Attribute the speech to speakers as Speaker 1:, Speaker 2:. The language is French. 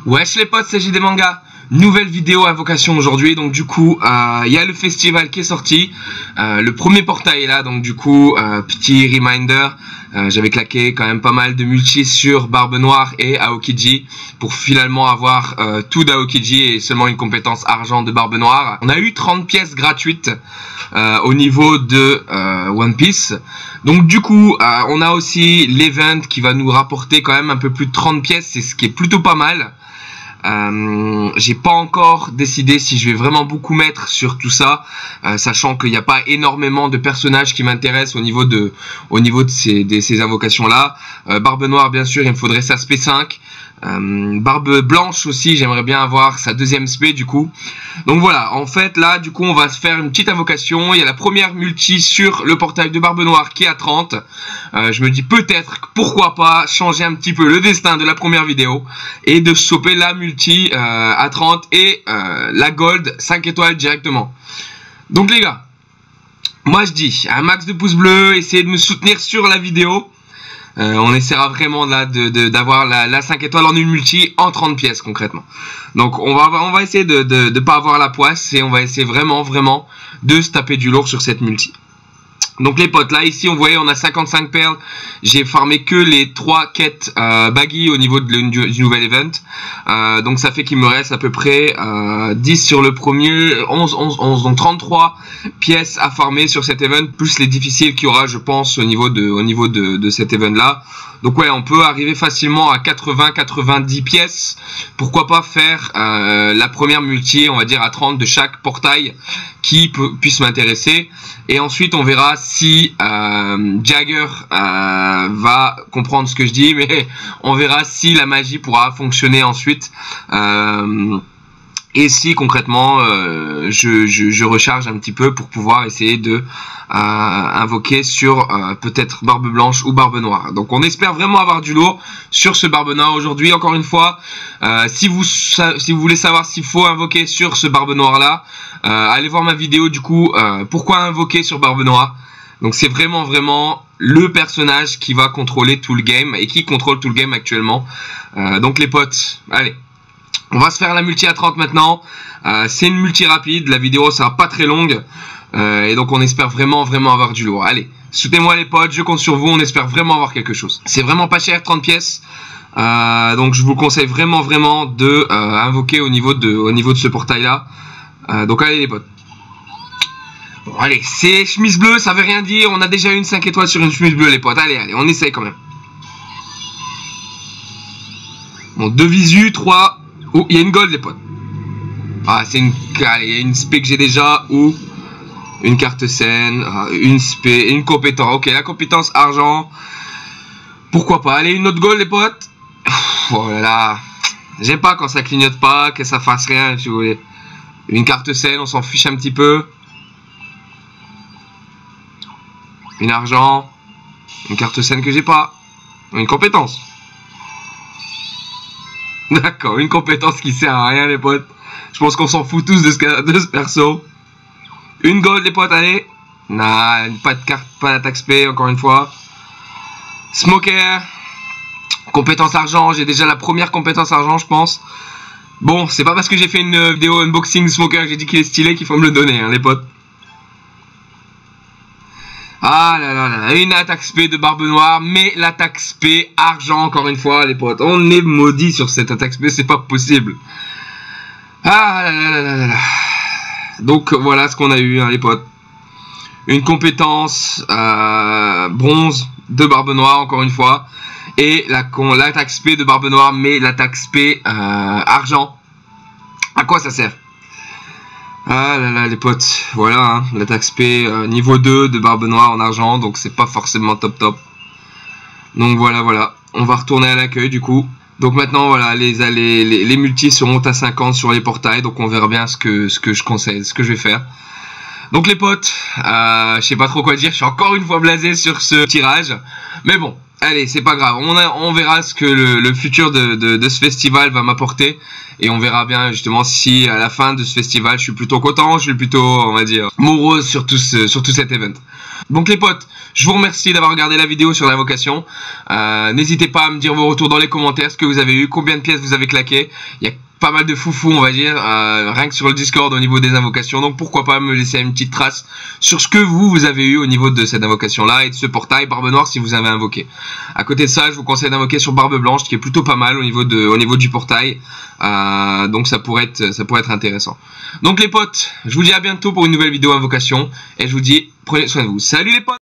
Speaker 1: Wesh les potes, c'est JD Manga. Nouvelle vidéo invocation aujourd'hui. Donc du coup, il y a le festival qui est sorti. Le premier portail est là. Donc du coup, petit reminder. J'avais claqué quand même pas mal de multi sur Barbe Noire et Aokiji pour finalement avoir tout d'Aokiji et seulement une compétence argent de Barbe Noire. On a eu 30 pièces gratuites au niveau de One Piece. Donc du coup, on a aussi l'event qui va nous rapporter quand même un peu plus de 30 pièces, c'est ce qui est plutôt pas mal. J'ai pas encore décidé si je vais vraiment beaucoup mettre sur tout ça, sachant qu'il n'y a pas énormément de personnages qui m'intéressent au niveau de ces invocations là. Barbe Noire bien sûr, il me faudrait sa SP 5. Barbe Blanche aussi, j'aimerais bien avoir sa deuxième SP du coup. Donc voilà, en fait là du coup on va se faire une petite invocation. Il y a la première multi sur le portail de Barbe Noire qui est à 30. Je me dis peut-être, pourquoi pas changer un petit peu le destin de la première vidéo et de choper la multi à 30 et la gold 5 étoiles directement. Donc les gars, moi je dis un max de pouces bleus, essayez de me soutenir sur la vidéo. On essaiera vraiment là d'avoir la 5 étoiles en une multi en 30 pièces concrètement. Donc on va essayer de pas avoir la poisse et on va essayer vraiment de se taper du lourd sur cette multi. Donc les potes, là ici on voyait on a 55 perles. J'ai farmé que les 3 quêtes baggy au niveau du nouvel event. Donc ça fait qu'il me reste à peu près 10 sur le premier, 11, donc 33 pièces à farmer sur cet event, plus les difficiles qu'il y aura je pense au niveau de cet event là. Donc ouais, on peut arriver facilement à 80-90 pièces. Pourquoi pas faire la première multi, on va dire à 30 de chaque portail qui puisse m'intéresser. Et ensuite on verra si Jagger va comprendre ce que je dis, mais on verra si la magie pourra fonctionner ensuite. Et si concrètement je recharge un petit peu pour pouvoir essayer de invoquer sur peut-être Barbe Blanche ou Barbe Noire. Donc on espère vraiment avoir du lourd sur ce Barbe Noire aujourd'hui. Encore une fois, si vous voulez savoir s'il faut invoquer sur ce Barbe Noire là, allez voir ma vidéo du coup, pourquoi invoquer sur Barbe Noire. Donc c'est vraiment le personnage qui va contrôler tout le game et qui contrôle tout le game actuellement. Donc les potes, allez. On va se faire la multi à 30 maintenant. C'est une multi rapide, la vidéo sera pas très longue. Et donc on espère vraiment avoir du lourd. Allez, soutenez-moi les potes, je compte sur vous, on espère vraiment avoir quelque chose. C'est vraiment pas cher, 30 pièces. Donc je vous conseille vraiment de invoquer au niveau de ce portail là. Donc allez les potes. Bon allez, c'est chemise bleue, ça veut rien dire. On a déjà une 5 étoiles sur une chemise bleue les potes. Allez, on essaye quand même. Bon, 2 visu, 3... Oh, il y a une gold les potes. Ah, c'est une... Allez, il y a une spé que j'ai déjà. Ou une carte saine. Une spé, une compétence. Ok, la compétence argent. Pourquoi pas. Allez, une autre gold les potes. Oh là là. J'aime pas quand ça clignote pas, que ça fasse rien, si vous voulez. Une carte saine, on s'en fiche un petit peu. Une argent. Une carte saine que j'ai pas. Une compétence. D'accord, une compétence qui sert à rien les potes. Je pense qu'on s'en fout tous de ce perso. Une gold les potes, allez. Nah, pas de carte, pas d'attaque spé encore une fois. Smoker. Compétence argent, j'ai déjà la première compétence argent je pense. Bon, c'est pas parce que j'ai fait une vidéo unboxing Smoker que j'ai dit qu'il est stylé qu'il faut me le donner hein, les potes. Ah là là là, une attaque spé de Barbe Noire, mais l'attaque spé argent encore une fois les potes. On est maudit sur cette attaque spé, c'est pas possible. Ah là là là là là. Donc voilà ce qu'on a eu hein, les potes. Une compétence bronze de Barbe Noire encore une fois. Et l'attaque spé de Barbe Noire, mais l'attaque spé argent. À quoi ça sert? Ah là là les potes, voilà hein, l'attaque spé niveau 2 de Barbe Noire en argent, donc c'est pas forcément top. Donc voilà, on va retourner à l'accueil du coup. Donc maintenant voilà, les multis seront à 50 sur les portails, donc on verra bien ce que je conseille, ce que je vais faire. Donc les potes, je sais pas trop quoi dire, je suis encore une fois blasé sur ce tirage, mais bon. Allez, c'est pas grave, on verra ce que le futur de ce festival va m'apporter. Et on verra bien justement si à la fin de ce festival je suis plutôt content, je suis plutôt, on va dire, morose sur tout cet event. Donc les potes, je vous remercie d'avoir regardé la vidéo sur l'invocation. N'hésitez pas à me dire vos retours dans les commentaires, ce que vous avez eu, combien de pièces vous avez claqué. Il y a pas mal de foufou, on va dire, rien que sur le Discord au niveau des invocations. Donc pourquoi pas me laisser une petite trace sur ce que vous avez eu au niveau de cette invocation-là et de ce portail Barbe Noire si vous avez invoqué. À côté de ça, je vous conseille d'invoquer sur Barbe Blanche, qui est plutôt pas mal au niveau du portail. Donc ça pourrait être intéressant. Donc les potes, je vous dis à bientôt pour une nouvelle vidéo invocation et je vous dis prenez soin de vous. Salut les potes!